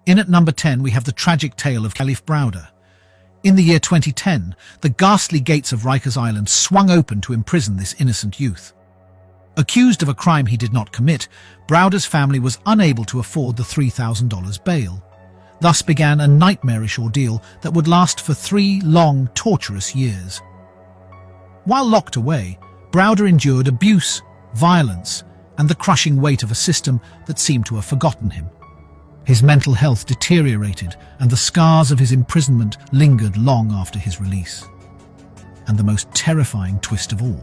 In at number 10, we have the tragic tale of Khalif Browder. In the year 2010, the ghastly gates of Rikers Island swung open to imprison this innocent youth. Accused of a crime he did not commit, Browder's family was unable to afford the $3,000 bail. Thus began a nightmarish ordeal that would last for 3 long, torturous years. While locked away, Browder endured abuse, violence, and the crushing weight of a system that seemed to have forgotten him. His mental health deteriorated, and the scars of his imprisonment lingered long after his release. And the most terrifying twist of all,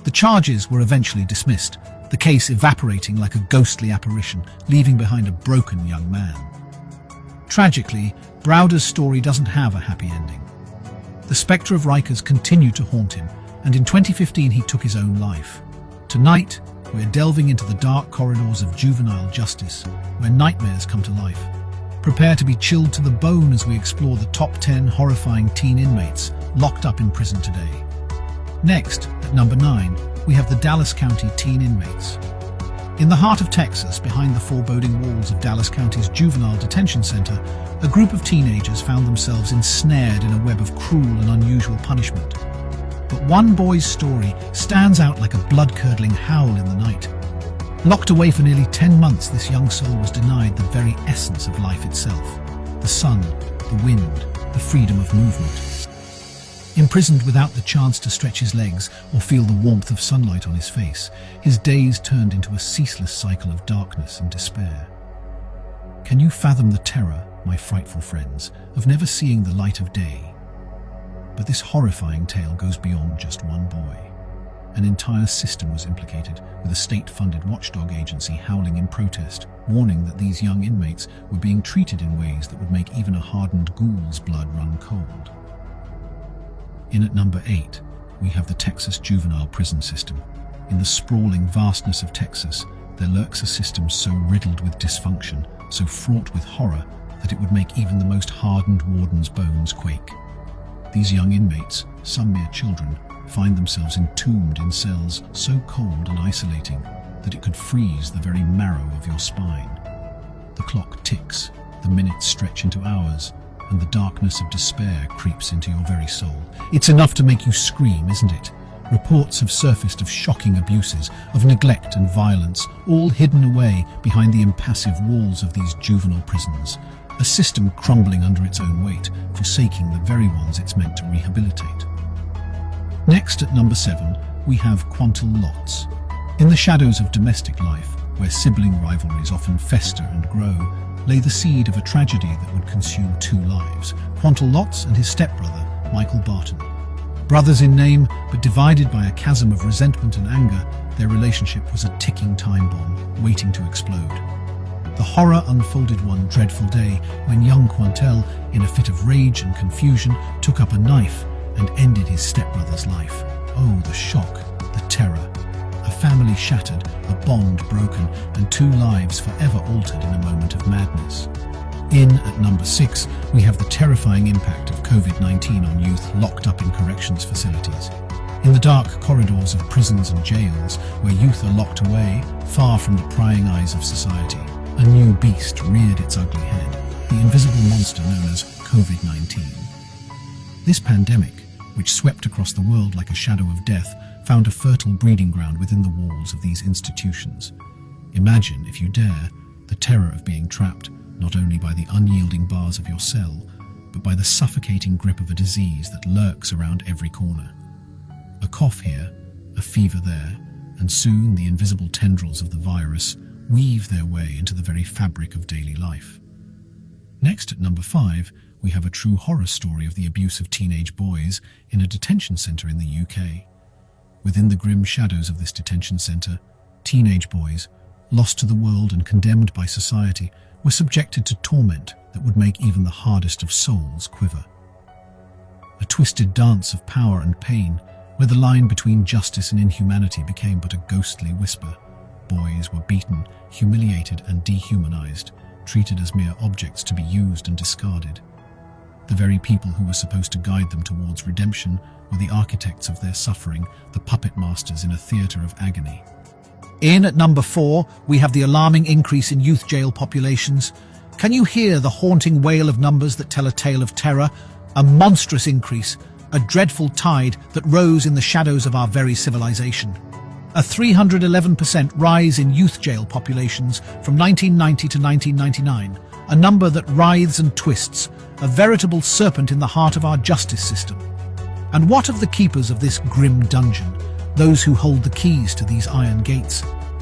the charges were eventually dismissed, the case evaporating like a ghostly apparition, leaving behind a broken young man. Tragically, Browder's story doesn't have a happy ending. The spectre of Rikers continued to haunt him, and in 2015 he took his own life. Tonight, we're delving into the dark corridors of juvenile justice, where nightmares come to life. Prepare to be chilled to the bone as we explore the top 10 horrifying teen inmates locked up in prison today. Next, at number 9, we have the Dallas County teen inmates. In the heart of Texas, behind the foreboding walls of Dallas County's juvenile detention center, a group of teenagers found themselves ensnared in a web of cruel and unusual punishment. But one boy's story stands out like a blood-curdling howl in the night. Locked away for nearly 10 months, this young soul was denied the very essence of life itself: the sun, the wind, the freedom of movement. Imprisoned without the chance to stretch his legs or feel the warmth of sunlight on his face, his days turned into a ceaseless cycle of darkness and despair. Can you fathom the terror, my frightful friends, of never seeing the light of day? But this horrifying tale goes beyond just one boy. An entire system was implicated, with a state-funded watchdog agency howling in protest, warning that these young inmates were being treated in ways that would make even a hardened ghoul's blood run cold. In at number 8, we have the Texas juvenile prison system. In the sprawling vastness of Texas, there lurks a system so riddled with dysfunction, so fraught with horror, that it would make even the most hardened warden's bones quake. These young inmates, some mere children, find themselves entombed in cells so cold and isolating that it could freeze the very marrow of your spine. The clock ticks, the minutes stretch into hours, and the darkness of despair creeps into your very soul. It's enough to make you scream, isn't it? Reports have surfaced of shocking abuses, of neglect and violence, all hidden away behind the impassive walls of these juvenile prisons. A system crumbling under its own weight, forsaking the very ones it's meant to rehabilitate. Next, at number 7, we have Quantel lots. In the shadows of domestic life, where sibling rivalries often fester and grow, lay the seed of a tragedy that would consume 2 lives: Quantel Lotz and his stepbrother, Michael Barton. Brothers in name, but divided by a chasm of resentment and anger, their relationship was a ticking time bomb, waiting to explode. The horror unfolded one dreadful day when young Quantel, in a fit of rage and confusion, took up a knife and ended his stepbrother's life. Oh, the shock, the terror. A family shattered, a bond broken, and 2 lives forever altered in a moment of madness. In at number 6, we have the terrifying impact of COVID-19 on youth locked up in corrections facilities. In the dark corridors of prisons and jails, where youth are locked away, far from the prying eyes of society, a new beast reared its ugly head, the invisible monster known as COVID-19. This pandemic, which swept across the world like a shadow of death, found a fertile breeding ground within the walls of these institutions. Imagine, if you dare, the terror of being trapped not only by the unyielding bars of your cell, but by the suffocating grip of a disease that lurks around every corner. A cough here, a fever there, and soon the invisible tendrils of the virus weave their way into the very fabric of daily life. Next, at number 5, we have a true horror story of the abuse of teenage boys in a detention center in the UK. Within the grim shadows of this detention center, teenage boys, lost to the world and condemned by society, were subjected to torment that would make even the hardest of souls quiver. A twisted dance of power and pain, where the line between justice and inhumanity became but a ghostly whisper. Boys were beaten, humiliated and dehumanized, treated as mere objects to be used and discarded. The very people who were supposed to guide them towards redemption were the architects of their suffering, the puppet masters in a theater of agony. In at number 4, we have the alarming increase in youth jail populations. Can you hear the haunting wail of numbers that tell a tale of terror? A monstrous increase, a dreadful tide that rose in the shadows of our very civilization. A 311% rise in youth jail populations from 1990 to 1999, a number that writhes and twists, a veritable serpent in the heart of our justice system. And what of the keepers of this grim dungeon, those who hold the keys to these iron gates?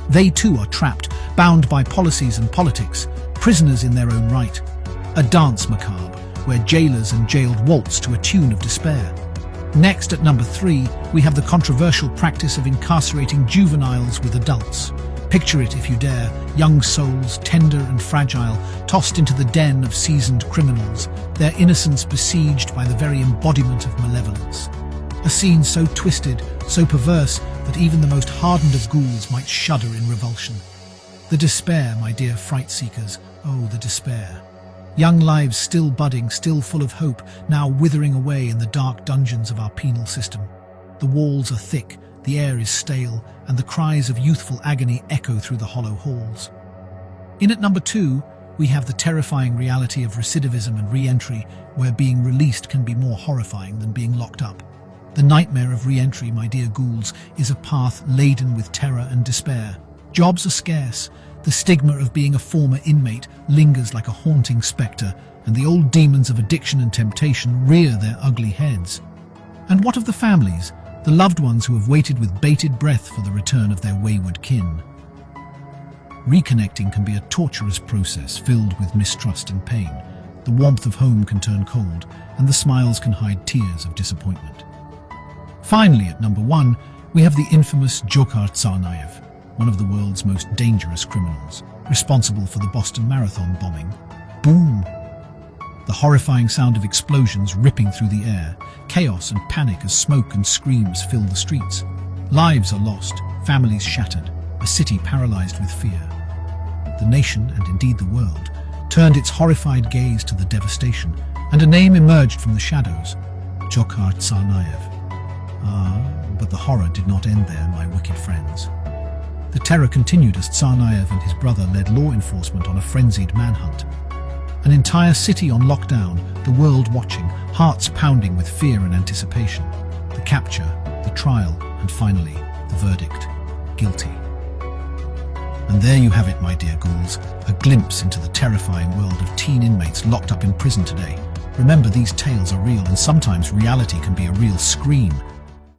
They too are trapped, bound by policies and politics, prisoners in their own right. A dance macabre, where jailers and jailed waltz to a tune of despair. Next, at number 3, we have the controversial practice of incarcerating juveniles with adults. Picture it if you dare, young souls, tender and fragile, tossed into the den of seasoned criminals, their innocence besieged by the very embodiment of malevolence. A scene so twisted, so perverse, that even the most hardened of ghouls might shudder in revulsion. The despair, my dear fright seekers, oh, the despair. Young lives still budding, still full of hope, now withering away in the dark dungeons of our penal system. The walls are thick, the air is stale, and the cries of youthful agony echo through the hollow halls. In at number 2, we have the terrifying reality of recidivism and re-entry, where being released can be more horrifying than being locked up. The nightmare of re-entry, my dear ghouls, is a path laden with terror and despair. Jobs are scarce. The stigma of being a former inmate lingers like a haunting spectre, and the old demons of addiction and temptation rear their ugly heads. And what of the families, the loved ones who have waited with bated breath for the return of their wayward kin? Reconnecting can be a torturous process filled with mistrust and pain. The warmth of home can turn cold, and the smiles can hide tears of disappointment. Finally, at number 1, we have the infamous Dzhokhar Tsarnaev, one of the world's most dangerous criminals, responsible for the Boston Marathon bombing. Boom! The horrifying sound of explosions ripping through the air, chaos and panic as smoke and screams fill the streets. Lives are lost, families shattered, a city paralyzed with fear. The nation, and indeed the world, turned its horrified gaze to the devastation, and a name emerged from the shadows: Dzhokhar Tsarnaev. But the horror did not end there, my wicked friends. The terror continued as Tsarnaev and his brother led law enforcement on a frenzied manhunt. An entire city on lockdown, the world watching, hearts pounding with fear and anticipation. The capture, the trial, and finally, the verdict: guilty. And there you have it, my dear ghouls, a glimpse into the terrifying world of teen inmates locked up in prison today. Remember, these tales are real, and sometimes reality can be a real scream.